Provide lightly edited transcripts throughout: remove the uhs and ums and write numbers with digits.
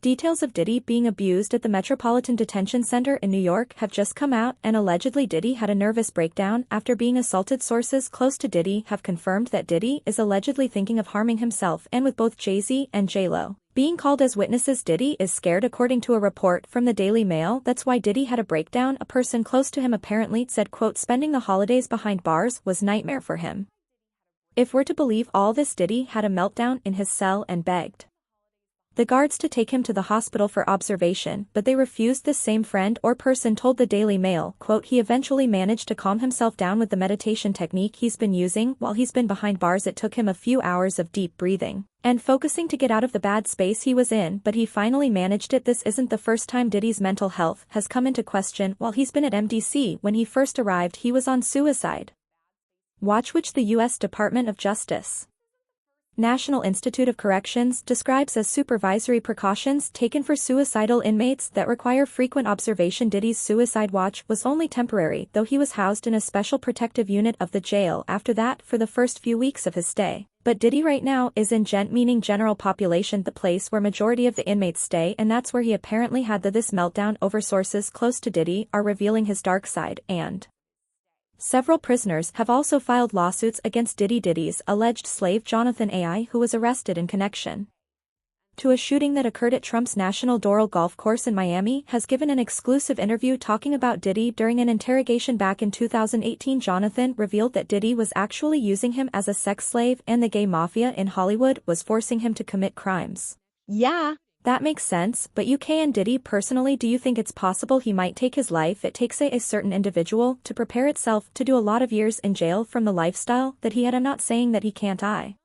Details of Diddy being abused at the Metropolitan Detention Center in New York have just come out, and allegedly Diddy had a nervous breakdown after being assaulted. Sources close to Diddy have confirmed that Diddy is allegedly thinking of harming himself, and with both Jay-Z and J-Lo being called as witnesses, Diddy is scared. According to a report from the Daily Mail, that's why Diddy had a breakdown. A person close to him apparently said, quote, "Spending the holidays behind bars was nightmare for him." If we're to believe all this, Diddy had a meltdown in his cell and begged the guards to take him to the hospital for observation, but they refused. This same friend or person told the Daily Mail, quote, "He eventually managed to calm himself down with the meditation technique he's been using while he's been behind bars. It took him a few hours of deep breathing and focusing to get out of the bad space he was in, but he finally managed it." This isn't the first time Diddy's mental health has come into question. While he's been at MDC, when he first arrived he was on suicide watch, which the U.S. Department of Justice National Institute of Corrections describes as supervisory precautions taken for suicidal inmates that require frequent observation. Diddy's suicide watch was only temporary, though he was housed in a special protective unit of the jail after that for the first few weeks of his stay. But Diddy right now is in GENT, meaning general population, the place where majority of the inmates stay, and that's where he apparently had this meltdown over. Sources close to Diddy are revealing his dark side, and several prisoners have also filed lawsuits against Diddy. Diddy's alleged slave Jonathan AI, who was arrested in connection to a shooting that occurred at Trump's National Doral Golf Course in Miami, has given an exclusive interview talking about Diddy during an interrogation back in 2018. Jonathan revealed that Diddy was actually using him as a sex slave, and the gay mafia in Hollywood was forcing him to commit crimes. Yeah, that makes sense, but and Diddy personally, do you think it's possible he might take his life? It takes a certain individual to prepare itself to do a lot of years in jail from the lifestyle that he had. I'm not saying that he can't. I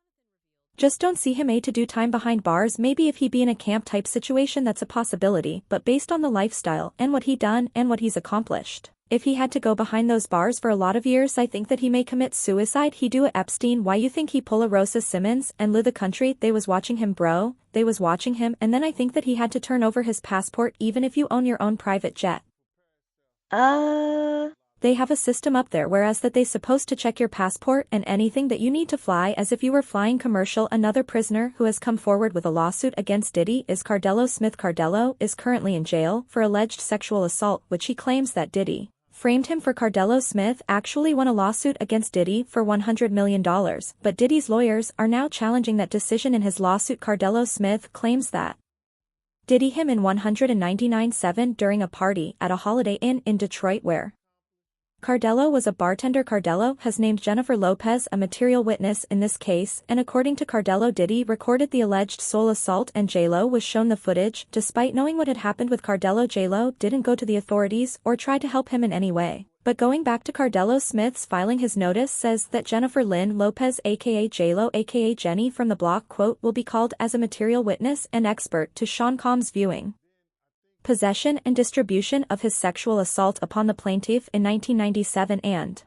just don't see him to do time behind bars. Maybe if he be in a camp type situation, that's a possibility, but based on the lifestyle and what he done and what he's accomplished, if he had to go behind those bars for a lot of years, I think that he may commit suicide. He do a Epstein. Why you think he pull a Rosa Simmons and live the country? They was watching him, bro. They was watching him, and then I think that he had to turn over his passport. Even if you own your own private jet, they have a system up there whereas that they supposed to check your passport and anything that you need to fly as if you were flying commercial. Another prisoner who has come forward with a lawsuit against Diddy is Cardello Smith. Cardello is currently in jail for alleged sexual assault, which he claims that Diddy framed him for. Cardello Smith actually won a lawsuit against Diddy for $100 million, but Diddy's lawyers are now challenging that decision in his lawsuit. Cardello Smith claims that Diddy him in 199.7 during a party at a Holiday Inn in Detroit where Cardello was a bartender. Cardello has named Jennifer Lopez a material witness in this case, and according to Cardello, Diddy recorded the alleged soul assault and J-Lo was shown the footage. Despite knowing what had happened with Cardello, J-Lo didn't go to the authorities or try to help him in any way. But going back to Cardello Smith's filing his notice says that Jennifer Lynn Lopez aka J-Lo aka Jenny from the block, quote, will be called as a material witness and expert to Sean Combs' viewing, possession and distribution of his sexual assault upon the plaintiff in 1997 and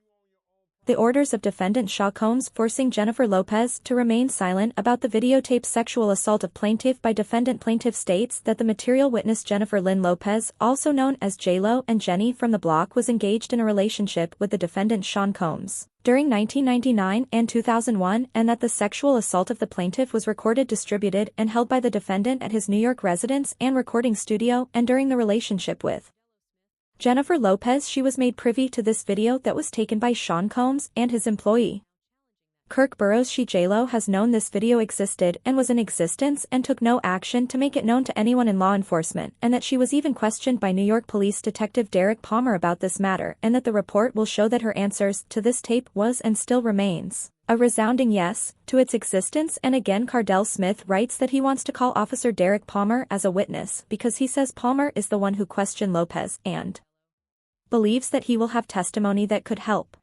the orders of defendant Shaw Combs forcing Jennifer Lopez to remain silent about the videotaped sexual assault of plaintiff by defendant. Plaintiff states that the material witness Jennifer Lynn Lopez, also known as J-Lo and Jenny from the block, was engaged in a relationship with the defendant Sean Combs during 1999 and 2001, and that the sexual assault of the plaintiff was recorded, distributed, and held by the defendant at his New York residence and recording studio. And during the relationship with Jennifer Lopez, she was made privy to this video that was taken by Sean Combs and his employee Kirk Burrows. J-Lo has known this video existed and was in existence and took no action to make it known to anyone in law enforcement, and that she was even questioned by New York Police Detective Derek Palmer about this matter, and that the report will show that her answers to this tape was and still remains a resounding yes to its existence. And again, Cardello Smith writes that he wants to call Officer Derek Palmer as a witness because he says Palmer is the one who questioned Lopez and believes that he will have testimony that could help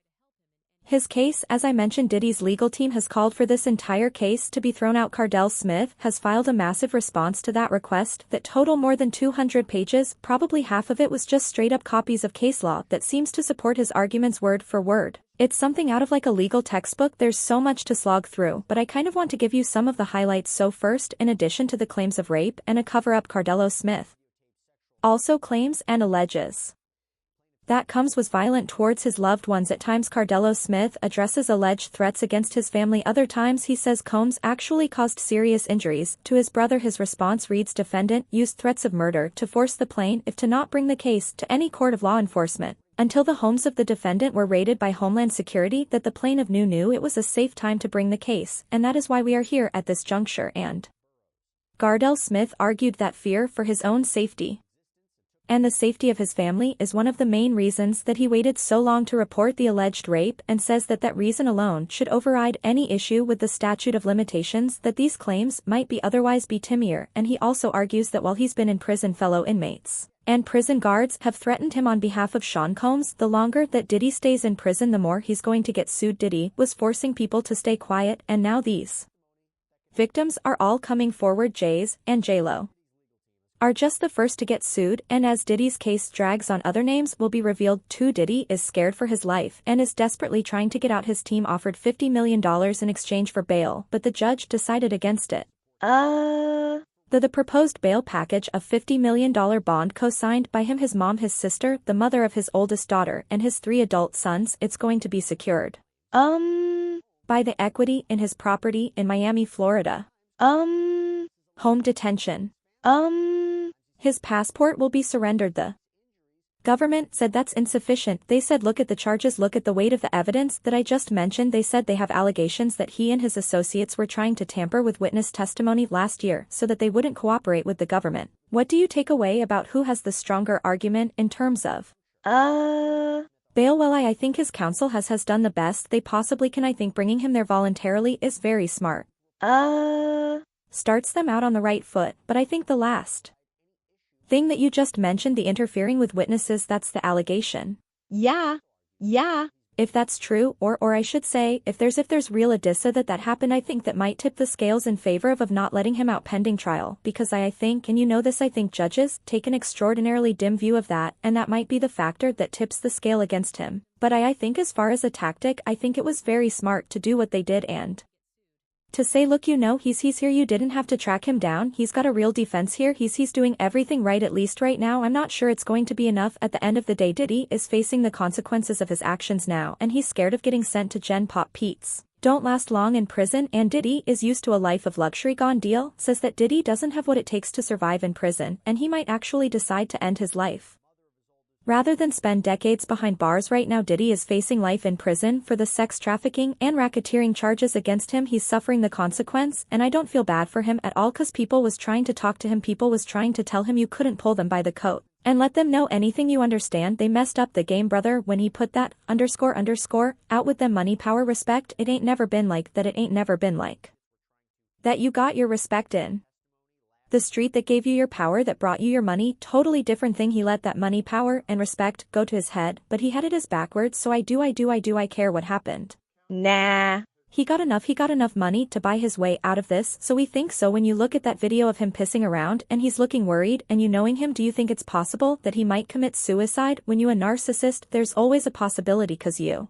his case. As I mentioned, Diddy's legal team has called for this entire case to be thrown out. Cardello Smith has filed a massive response to that request that total more than 200 pages. Probably half of it was just straight up copies of case law that seems to support his arguments word for word. It's something out of like a legal textbook. There's so much to slog through, but I kind of want to give you some of the highlights. So first, in addition to the claims of rape and a cover-up, Cardello Smith also claims and alleges that Combs was violent towards his loved ones. At times Cardelo Smith addresses alleged threats against his family. Other times he says Combs actually caused serious injuries to his brother. His response reads, defendant used threats of murder to force the plaintiff to not bring the case to any court of law enforcement until the homes of the defendant were raided by Homeland Security. That the plaintiff knew it was a safe time to bring the case, and that is why we are here at this juncture. And Cardelo Smith argued that fear for his own safety and the safety of his family is one of the main reasons that he waited so long to report the alleged rape, and says that that reason alone should override any issue with the statute of limitations, that these claims might be otherwise be timmier. And he also argues that while he's been in prison, fellow inmates and prison guards have threatened him on behalf of Sean Combs. The longer that Diddy stays in prison, the more he's going to get sued. Diddy was forcing people to stay quiet, and now these victims are all coming forward. Jay's and J-Lo are just the first to get sued, and as Diddy's case drags on, other names will be revealed too. Diddy is scared for his life and is desperately trying to get out. His team offered $50 million in exchange for bail, but the judge decided against it. The proposed bail package of $50 million bond co-signed by him, his mom, his sister, the mother of his oldest daughter, and his 3 adult sons. It's going to be secured by the equity in his property in Miami, Florida. Home detention. His passport will be surrendered. The government said that's insufficient. They said look at the charges, look at the weight of the evidence that I just mentioned. They said they have allegations that he and his associates were trying to tamper with witness testimony last year so that they wouldn't cooperate with the government. What do you take away about who has the stronger argument in terms of bail? Well, I think his counsel has done the best they possibly can. I think bringing him there voluntarily is very smart. Starts them out on the right foot, but I think the last thing that you just mentioned, the interfering with witnesses, that's the allegation. Yeah. If that's true, or I should say, if there's real Odessa that happened, I think that might tip the scales in favor of not letting him out pending trial, because I think, and you know this, I think judges take an extraordinarily dim view of that, and that might be the factor that tips the scale against him. But I think as far as a tactic, I think it was very smart to do what they did, and to say, look, you know, he's here, you didn't have to track him down, he's got a real defense here, he's doing everything right. At least right now, I'm not sure it's going to be enough. At the end of the day, Diddy is facing the consequences of his actions now, and he's scared of getting sent to Gen Pop. Pete's don't last long in prison, and Diddy is used to a life of luxury. Gone Deal says that Diddy doesn't have what it takes to survive in prison, and he might actually decide to end his life rather than spend decades behind bars. Right now, Diddy is facing life in prison for the sex trafficking and racketeering charges against him. He's suffering the consequence, and I don't feel bad for him at all, cause people was trying to talk to him, people was trying to tell him you couldn't pull them by the coat and let them know anything. You understand, they messed up the game, brother, when he put that _ out with them. Money, power, respect, it ain't never been like that. It ain't never been like that. You got your respect in the street that gave you your power, that brought you your money. Totally different thing. He let that money, power, and respect go to his head, but he had it as backwards. So I care what happened. Nah. He got enough money to buy his way out of this, so we think so. When you look at that video of him pissing around and he's looking worried, and you knowing him, do you think it's possible that he might commit suicide? When you a narcissist, there's always a possibility, cause you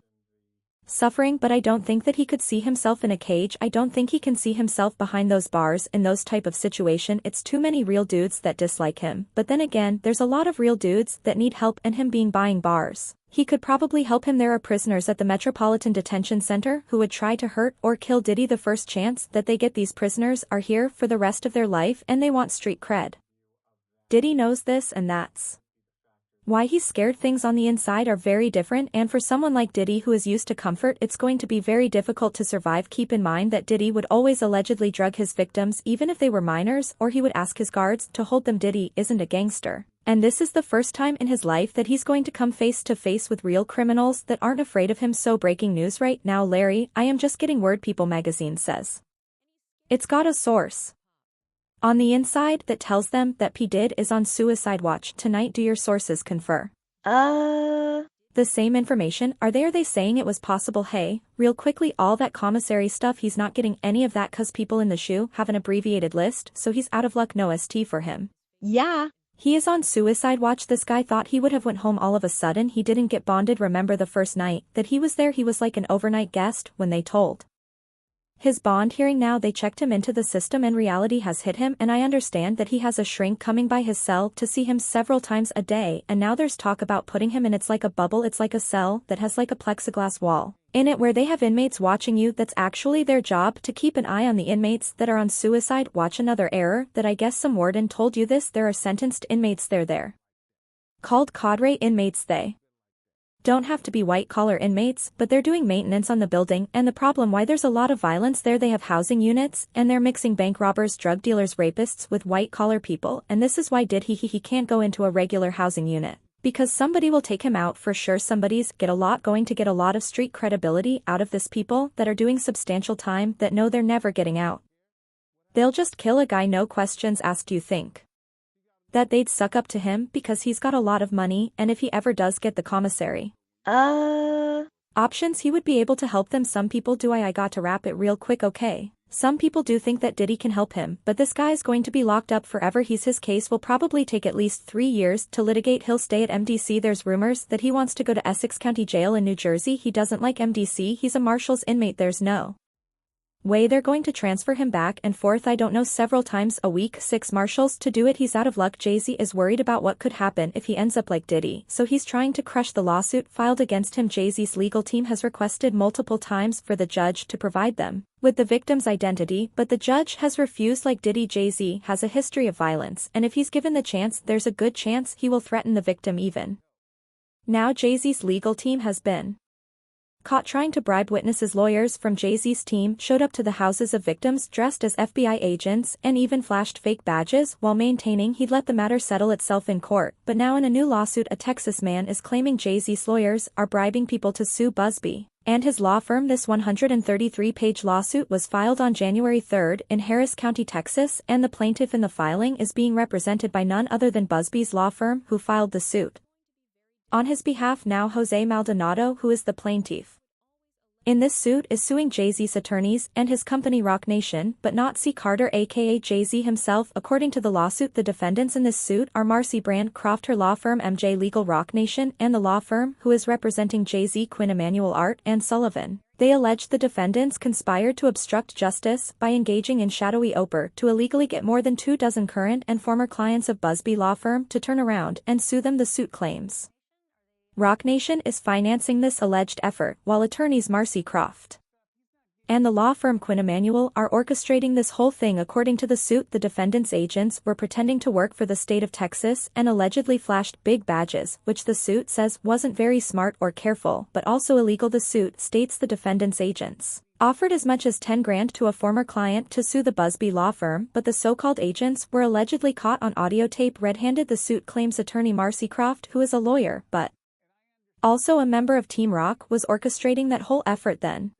suffering, but I don't think that he could see himself in a cage. I don't think he can see himself behind those bars in those type of situation. It's too many real dudes that dislike him, but then again, there's a lot of real dudes that need help, and him being buying bars, he could probably help him. There are prisoners at the Metropolitan Detention Center who would try to hurt or kill Diddy the first chance that they get. These prisoners are here for the rest of their life, and they want street cred. Diddy knows this, and that's why he's scared. Things on the inside are very different, and for someone like Diddy who is used to comfort, it's going to be very difficult to survive. Keep in mind that Diddy would always allegedly drug his victims even if they were minors, or he would ask his guards to hold them. Diddy isn't a gangster, and this is the first time in his life that he's going to come face to face with real criminals that aren't afraid of him. So breaking news right now, Larry, I am just getting word. People magazine says it's got a source on the inside that tells them that P. Diddy is on suicide watch tonight. Do your sources confer the same information? Are they saying it was possible? Hey, real quickly, all that commissary stuff, he's not getting any of that cause people in the shoe have an abbreviated list, so he's out of luck. No ST for him. Yeah, he is on suicide watch. This guy thought he would have went home. All of a sudden he didn't get bonded. Remember the first night that he was there, he was like an overnight guest when they told His bond hearing now they checked him into the system and reality has hit him and I understand that he has a shrink coming by his cell to see him several times a day and now there's talk about putting him in it's like a bubble it's like a cell that has like a plexiglass wall in it where they have inmates watching you that's actually their job to keep an eye on the inmates that are on suicide watch another error that I guess some warden told you this there are sentenced inmates there. Called cadre inmates they don't have to be white-collar inmates, but they're doing maintenance on the building and the problem why there's a lot of violence there they have housing units and they're mixing bank robbers, drug dealers, rapists with white-collar people and this is why he can't go into a regular housing unit. Because somebody will take him out for sure somebody's going to get a lot of street credibility out of this people that are doing substantial time that know they're never getting out. They'll just kill a guy no questions asked you think that they'd suck up to him because he's got a lot of money and if he ever does get the commissary options he would be able to help them some people do I got to wrap it real quick okay. Some people do think that Diddy can help him but this guy's going to be locked up forever his case will probably take at least 3 years to litigate he'll stay at MDC there's rumors that he wants to go to Essex County Jail in New Jersey he doesn't like MDC he's a Marshals inmate there's no way they're going to transfer him back and forth I don't know several times a week 6 marshals to do it he's out of luck Jay-Z is worried about what could happen if he ends up like Diddy so he's trying to crush the lawsuit filed against him Jay-Z's legal team has requested multiple times for the judge to provide them with the victim's identity but the judge has refused like Diddy Jay-Z has a history of violence and if he's given the chance there's a good chance he will threaten the victim even. Now Jay-Z's legal team has been caught trying to bribe witnesses lawyers from Jay-Z's team showed up to the houses of victims dressed as FBI agents and even flashed fake badges while maintaining he'd let the matter settle itself in court but now in a new lawsuit a Texas man is claiming Jay-Z's lawyers are bribing people to sue Busby and his law firm this 133-page lawsuit was filed on January 3 in Harris County, Texas and the plaintiff in the filing is being represented by none other than Busby's law firm who filed the suit. On his behalf now Jose Maldonado who is the plaintiff in this suit is suing Jay-Z's attorneys and his company Roc Nation but not C. Carter aka Jay-Z himself according to the lawsuit the defendants in this suit are Marcy Brand Croft her law firm MJ Legal Roc Nation and the law firm who is representing Jay-Z Quinn Emanuel Art and Sullivan. They allege the defendants conspired to obstruct justice by engaging in shadowy oper to illegally get more than 24 current and former clients of Busby law firm to turn around and sue them the suit claims. Roc Nation is financing this alleged effort while attorneys Marcy Croft and the law firm Quinn Emanuel are orchestrating this whole thing according to the suit the defendants' agents were pretending to work for the state of Texas and allegedly flashed big badges which the suit says wasn't very smart or careful but also illegal the suit states the defendants' agents offered as much as 10 grand to a former client to sue the Busby law firm but the so-called agents were allegedly caught on audio tape red-handed the suit claims attorney Marcy Croft who is a lawyer but also a member of Team Roc was orchestrating that whole effort then.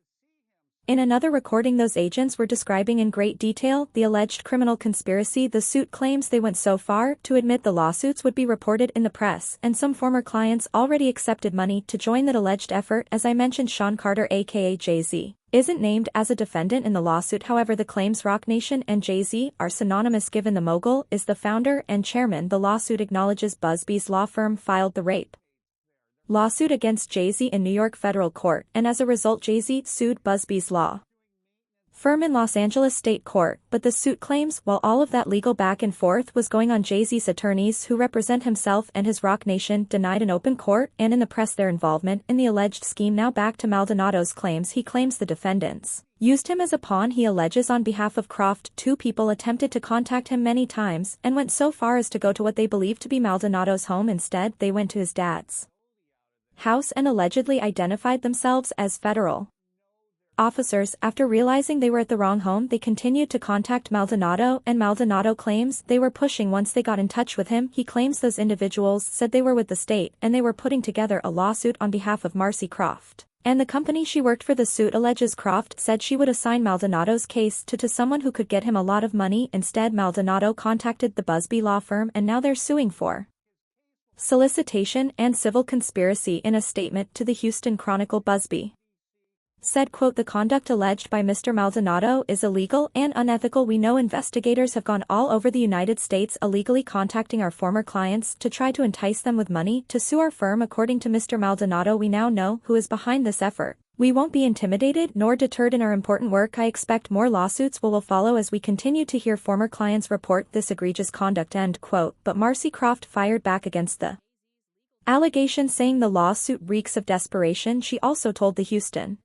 In another recording those agents were describing in great detail the alleged criminal conspiracy the suit claims they went so far to admit the lawsuits would be reported in the press and some former clients already accepted money to join that alleged effort as I mentioned Sean Carter aka Jay-Z isn't named as a defendant in the lawsuit however the claims Roc Nation and Jay-Z are synonymous given the mogul is the founder and chairman the lawsuit acknowledges Busby's law firm filed the rape lawsuit against Jay-Z in New York federal court and as a result Jay-Z sued Busby's law firm in Los Angeles State Court but the suit claims while all of that legal back and forth was going on Jay-Z's attorneys who represent himself and his Roc Nation denied in open court and in the press their involvement in the alleged scheme now back to Maldonado's claims he claims the defendants used him as a pawn he alleges on behalf of Croft 2 people attempted to contact him many times and went so far as to go to what they believed to be Maldonado's home instead they went to his dad's house and allegedly identified themselves as federal officers after realizing they were at the wrong home they continued to contact Maldonado and Maldonado claims they were pushing once they got in touch with him he claims those individuals said they were with the state and they were putting together a lawsuit on behalf of Marcy Croft and the company she worked for the suit alleges Croft said she would assign Maldonado's case to someone who could get him a lot of money instead Maldonado contacted the Busby law firm and now they're suing for solicitation and civil conspiracy in a statement to the Houston Chronicle Busby said quote the conduct alleged by Mr. Maldonado is illegal and unethical we know investigators have gone all over the United States illegally contacting our former clients to try to entice them with money to sue our firm according to Mr. Maldonado we now know who is behind this effort We won't be intimidated nor deterred in our important work. I expect more lawsuits will follow as we continue to hear former clients report this egregious conduct." End quote. But Marcy Croft fired back against the allegation, saying the lawsuit reeks of desperation. She also told the Houston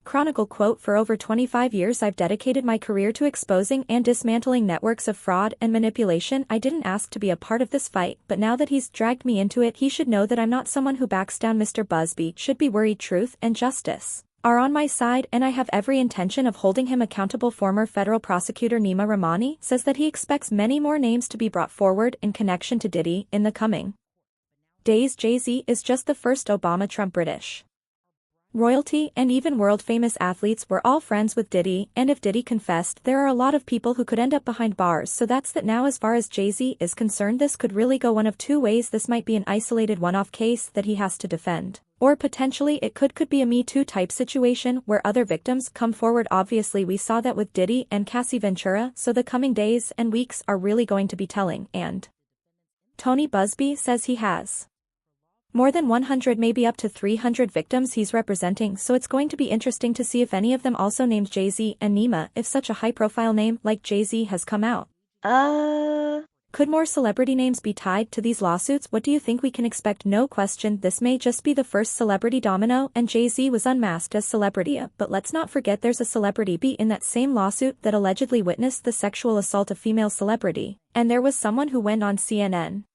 Chronicle, quote, "For over 25 years I've dedicated my career to exposing and dismantling networks of fraud and manipulation. I didn't ask to be a part of this fight, but now that he's dragged me into it, he should know that I'm not someone who backs down. Mr. Busby should be worried. Truth and justice are on my side, and I have every intention of holding him accountable." Former federal prosecutor Nima Rahmani says that he expects many more names to be brought forward in connection to Diddy in the coming days. Jay-Z is just the first. Obama, Trump, British royalty, and even world-famous athletes were all friends with Diddy, and if Diddy confessed, there are a lot of people who could end up behind bars. So that's that. Now as far as Jay-Z is concerned, this could really go one of two ways. This might be an isolated one-off case that he has to defend, or potentially it could be a Me Too type situation where other victims come forward. Obviously we saw that with Diddy and Cassie Ventura, so the coming days and weeks are really going to be telling. And Tony Busby says he has more than 100, maybe up to 300 victims he's representing, so it's going to be interesting to see if any of them also named Jay-Z and Nima, if such a high-profile name like Jay-Z has come out. Could more celebrity names be tied to these lawsuits? What do you think we can expect? No question, this may just be the first celebrity domino, and Jay-Z was unmasked as celebrity A, but let's not forget there's a celebrity B in that same lawsuit that allegedly witnessed the sexual assault of female celebrity, and there was someone who went on CNN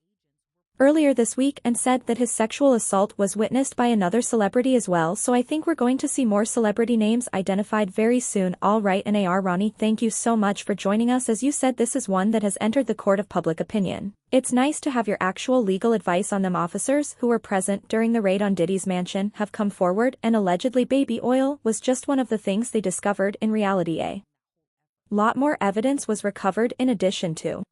earlier this week and said that his sexual assault was witnessed by another celebrity as well. So I think we're going to see more celebrity names identified very soon. All right, and Ronnie, thank you so much for joining us. As you said, this is one that has entered the court of public opinion. It's nice to have your actual legal advice on them. Officers who were present during the raid on Diddy's mansion have come forward, and allegedly baby oil was just one of the things they discovered. In reality, a lot more evidence was recovered in addition to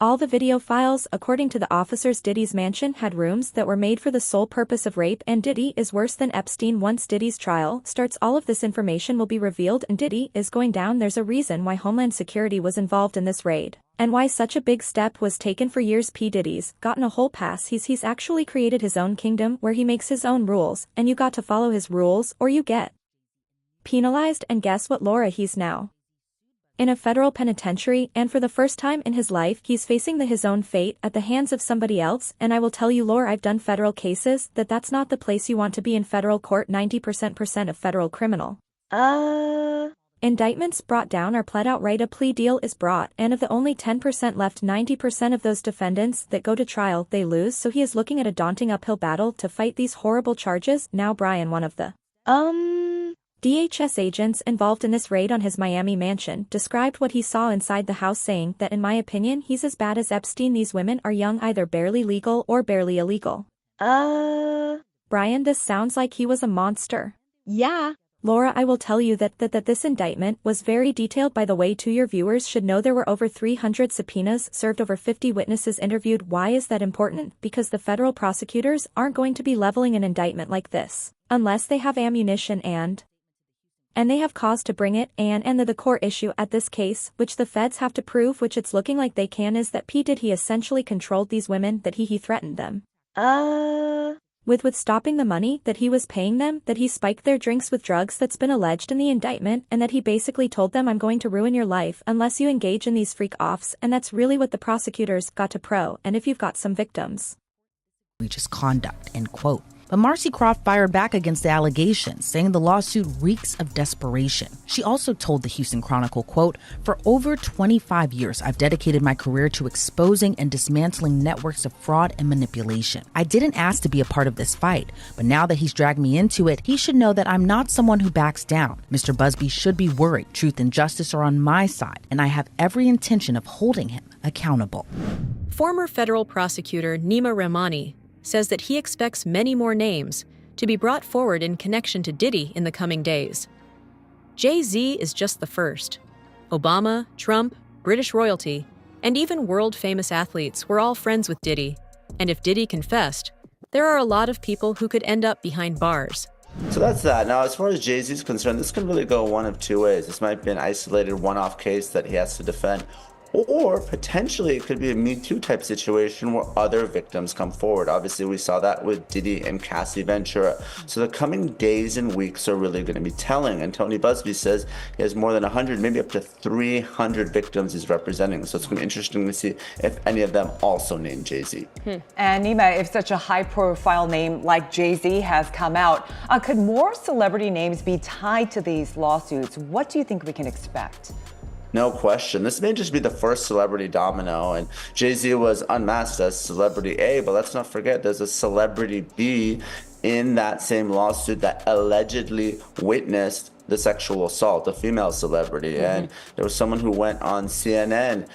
all the video files. According to the officers, Diddy's mansion had rooms that were made for the sole purpose of rape, and Diddy is worse than Epstein. Once Diddy's trial starts, all of this information will be revealed, and Diddy is going down. There's a reason why Homeland Security was involved in this raid, and why such a big step was taken. For years P. Diddy's gotten a whole pass. He's actually created his own kingdom where he makes his own rules, and you got to follow his rules or you get penalized. And guess what, Laura? He's now in a federal penitentiary, and for the first time in his life he's facing his own fate at the hands of somebody else. And I will tell you, Laura, I've done federal cases, that's not the place you want to be. In federal court, 90% of federal criminal indictments brought down are pled outright. A plea deal is brought, and of the only 10% left, 90% of those defendants that go to trial, they lose. So he is looking at a daunting uphill battle to fight these horrible charges. Now Brian, one of the DHS agents involved in this raid on his Miami mansion, described what he saw inside the house, saying that, "In my opinion, he's as bad as Epstein. These women are young, either barely legal or barely illegal." Brian, this sounds like he was a monster. Yeah. Laura, I will tell you that this indictment was very detailed. By the way, too, your viewers should know there were over 300 subpoenas served, over 50 witnesses interviewed. Why is that important? Because the federal prosecutors aren't going to be leveling an indictment like this unless they have ammunition and they have cause to bring it. And the core issue at this case, which the feds have to prove, which it's looking like they can, is that P. Diddy essentially controlled these women, that he threatened them with stopping the money that he was paying them, that he spiked their drinks with drugs, that's been alleged in the indictment, and that he basically told them, "I'm going to ruin your life unless you engage in these freak-offs." And that's really what the prosecutors got to pro. And if you've got some victims, egregious conduct, end quote. But Marcy Croft fired back against the allegations, saying the lawsuit reeks of desperation. She also told the Houston Chronicle, quote, "For over 25 years, I've dedicated my career to exposing and dismantling networks of fraud and manipulation. I didn't ask to be a part of this fight, but now that he's dragged me into it, he should know that I'm not someone who backs down. Mr. Busby should be worried. Truth and justice are on my side, and I have every intention of holding him accountable." Former federal prosecutor Nima Rahmani says that he expects many more names to be brought forward in connection to Diddy in the coming days. Jay-Z is just the first. Obama, Trump, British royalty, and even world-famous athletes were all friends with Diddy. And if Diddy confessed, there are a lot of people who could end up behind bars. So that's that. Now, as far as Jay-Z is concerned, this can really go one of two ways. This might be an isolated one-off case that he has to defend, Or potentially it could be a Me Too type situation where other victims come forward. Obviously, we saw that with Diddy and Cassie Ventura. So the coming days and weeks are really going to be telling. And Tony Busby says he has more than 100, maybe up to 300 victims he's representing. So it's going to be interesting to see if any of them also name Jay-Z. And Nima, if such a high-profile name like Jay-Z has come out, could more celebrity names be tied to these lawsuits? What do you think we can expect? No question. This may just be the first celebrity domino, and Jay-Z was unmasked as celebrity A, but let's not forget there's a celebrity B in that same lawsuit that allegedly witnessed the sexual assault, a female celebrity. And there was someone who went on CNN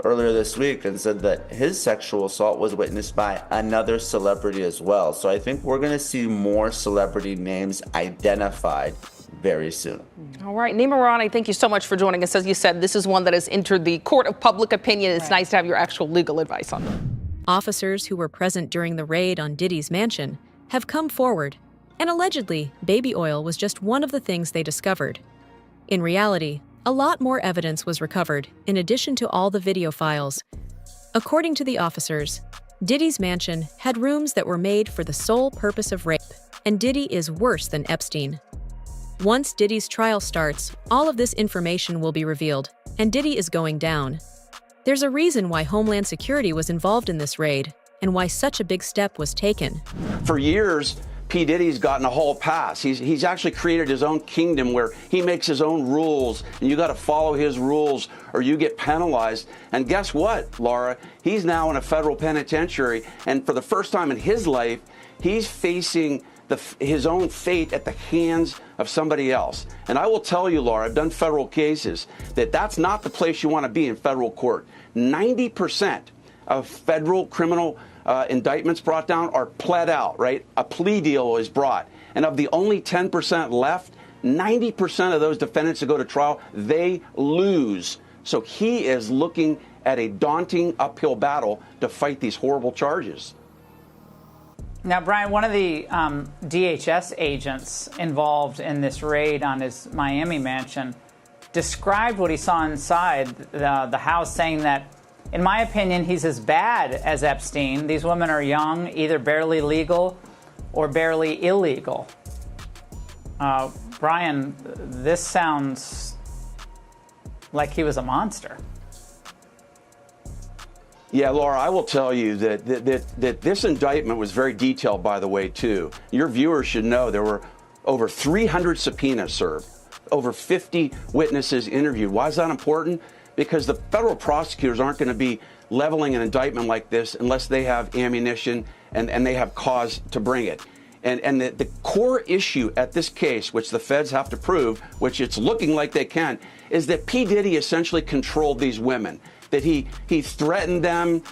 earlier this week and said that his sexual assault was witnessed by another celebrity as well. So I think we're going to see more celebrity names identified very soon. All right, Nima Rani, thank you so much for joining us. As you said, this is one that has entered the court of public opinion. It's nice to have your actual legal advice on it. Officers who were present during the raid on Diddy's mansion have come forward, and allegedly, baby oil was just one of the things they discovered. In reality, a lot more evidence was recovered, in addition to all the video files. According to the officers, Diddy's mansion had rooms that were made for the sole purpose of rape, and Diddy is worse than Epstein. Once Diddy's trial starts, all of this information will be revealed, and Diddy is going down. There's a reason why Homeland Security was involved in this raid, and why such a big step was taken. For years, P. Diddy's gotten a hall pass. He's actually created his own kingdom where he makes his own rules, and you got to follow his rules or you get penalized. And guess what, Laura? He's now in a federal penitentiary, and for the first time in his life, he's facing his own fate at the hands of somebody else. And I will tell you, Laura, I've done federal cases, that's not the place you want to be in federal court. 90% of federal criminal indictments brought down are pled out, right? A plea deal is brought. And of the only 10% left, 90% of those defendants that go to trial, they lose. So he is looking at a daunting uphill battle to fight these horrible charges. Now, Brian, one of the DHS agents involved in this raid on his Miami mansion described what he saw inside the house, saying that, in my opinion, he's as bad as Epstein. These women are young, either barely legal or barely illegal. Brian, this sounds like he was a monster. Yeah, Laura, I will tell you that this indictment was very detailed, by the way, too. Your viewers should know there were over 300 subpoenas served, over 50 witnesses interviewed. Why is that important? Because the federal prosecutors aren't going to be leveling an indictment like this unless they have ammunition and they have cause to bring it. And the core issue at this case, which the feds have to prove, which it's looking like they can, is that P. Diddy essentially controlled these women, that he threatened them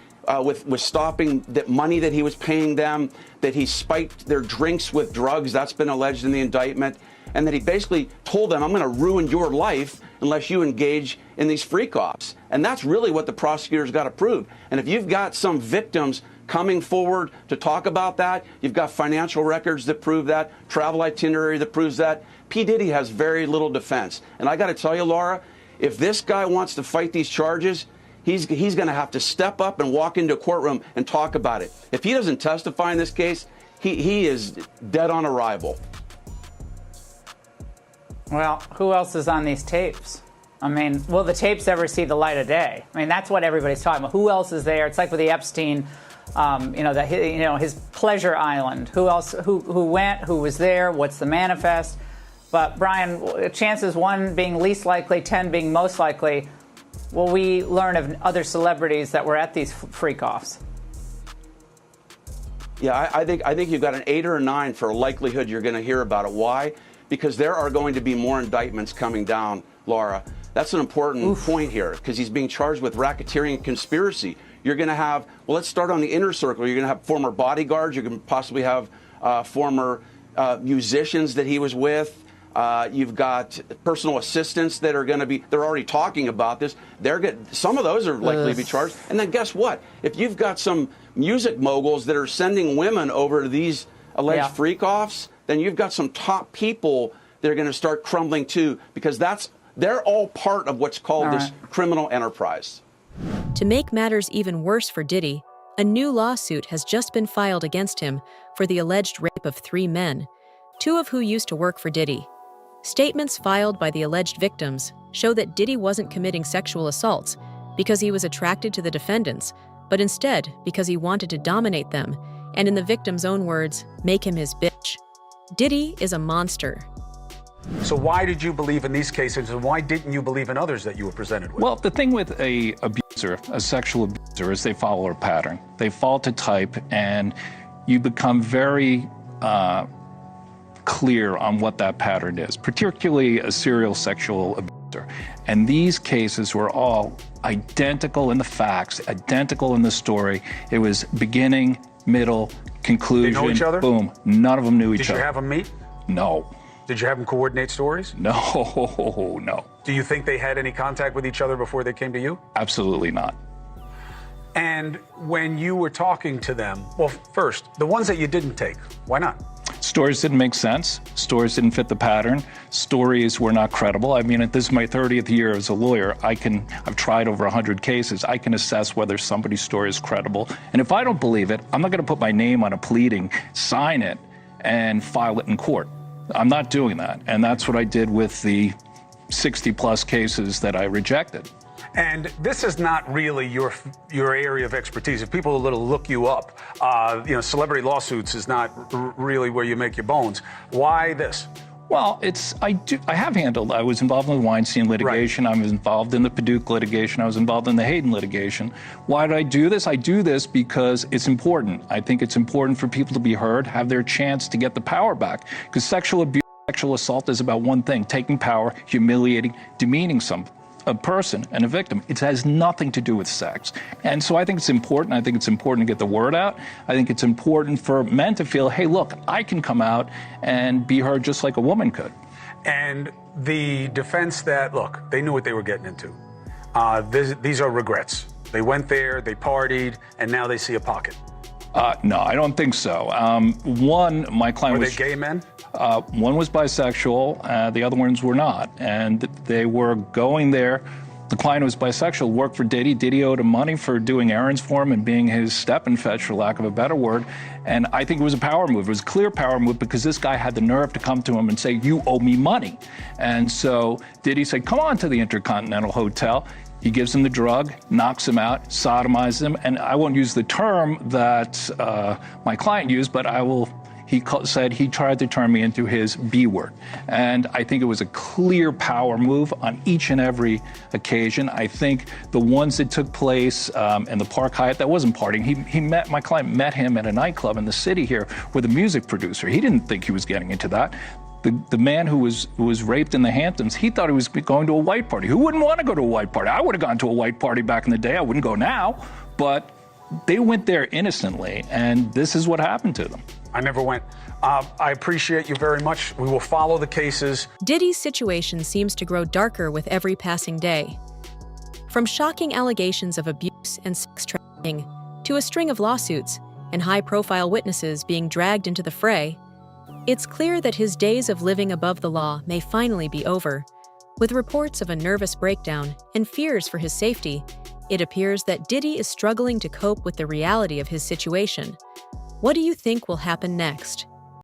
with stopping the money that he was paying them, that he spiked their drinks with drugs. That's been alleged in the indictment. And that he basically told them, I'm going to ruin your life unless you engage in these freak-offs. And that's really what the prosecutors got to prove. And if you've got some victims coming forward to talk about that, you've got financial records that prove that, travel itinerary that proves that, P. Diddy has very little defense. And I got to tell you, Laura, if this guy wants to fight these charges, he's going to have to step up and walk into a courtroom and talk about it. If he doesn't testify in this case, he is dead on arrival. Well, who else is on these tapes? I mean, will the tapes ever see the light of day? I mean, that's what everybody's talking about. Who else is there? It's like with the Epstein, his pleasure island. Who else? Who went? Who was there? What's the manifest? But Brian, chances 1 being least likely, 10 being most likely. Will we learn of other celebrities that were at these freak-offs? Yeah, I think you've got an 8 or a 9 for a likelihood you're going to hear about it. Why? Because there are going to be more indictments coming down, Laura. That's an important point here, because he's being charged with racketeering and conspiracy. You're going to have, well, let's start on the inner circle. You're going to have former bodyguards. You're going to possibly have former musicians that he was with. You've got personal assistants that are going to be, they're already talking about this. Some of those are likely to be charged. And then guess what? If you've got some music moguls that are sending women over to these alleged freak-offs, then you've got some top people that are going to start crumbling too, because they're all part of what's called this criminal enterprise. To make matters even worse for Diddy, a new lawsuit has just been filed against him for the alleged rape of 3 men, 2 of who used to work for Diddy. Statements filed by the alleged victims show that Diddy wasn't committing sexual assaults because he was attracted to the defendants, but instead because he wanted to dominate them, and in the victim's own words, make him his bitch. Diddy is a monster. So why did you believe in these cases, and why didn't you believe in others that you were presented with? Well, the thing with a abuser, a sexual abuser, is they follow a pattern. They fall to type, and you become very clear on what that pattern is, particularly a serial sexual abuser. And these cases were all identical in the facts, identical in the story. It was beginning, middle, conclusion. They know each other? Boom. None of them knew each other. Did you have them meet? No. Did you have them coordinate stories? No, no. Do you think they had any contact with each other before they came to you? Absolutely not. And when you were talking to them, well, first, the ones that you didn't take, why not? Stories didn't make sense. Stories didn't fit the pattern. Stories were not credible. I mean, this is my 30th year as a lawyer. I've tried over 100 cases. I can assess whether somebody's story is credible. And if I don't believe it, I'm not going to put my name on a pleading, sign it, and file it in court. I'm not doing that. And that's what I did with the 60-plus cases that I rejected. And this is not really your area of expertise. If people look you up, celebrity lawsuits is not really where you make your bones. Why this? Well, I have handled. I was involved in the Weinstein litigation. Right. I was involved in the Paducah litigation. I was involved in the Hayden litigation. Why did I do this? I do this because it's important. I think it's important for people to be heard, have their chance to get the power back. Because sexual abuse, sexual assault is about one thing: taking power, humiliating, demeaning a person and a victim. It has nothing to do with sex. And so I think it's important. I think it's important to get the word out. I think it's important for men to feel, hey, look, I can come out and be heard just like a woman could. And the defense that, look, they knew what they were getting into. These are regrets. They went there, they partied, and now they see a pocket. No, I don't think so. One, my client was... Were they gay men? One was bisexual, the other ones were not. And they were going there. The client who was bisexual worked for Diddy. Diddy owed him money for doing errands for him and being his step and fetch, for lack of a better word. And I think it was a power move. It was a clear power move because this guy had the nerve to come to him and say, you owe me money. And so Diddy said, come on to the Intercontinental Hotel. He gives him the drug, knocks him out, sodomizes him. And I won't use the term that my client used, but he said he tried to turn me into his B word. And I think it was a clear power move on each and every occasion. I think the ones that took place in the Park Hyatt, that wasn't partying. My client met him at a nightclub in the city here with a music producer. He didn't think he was getting into that. The man who was raped in the Hamptons, he thought he was going to a white party. Who wouldn't want to go to a white party? I would have gone to a white party back in the day. I wouldn't go now. But they went there innocently, and this is what happened to them. I never went. I appreciate you very much. We will follow the cases. Diddy's situation seems to grow darker with every passing day. From shocking allegations of abuse and sex trafficking to a string of lawsuits and high-profile witnesses being dragged into the fray, it's clear that his days of living above the law may finally be over. With reports of a nervous breakdown and fears for his safety, it appears that Diddy is struggling to cope with the reality of his situation. What do you think will happen next?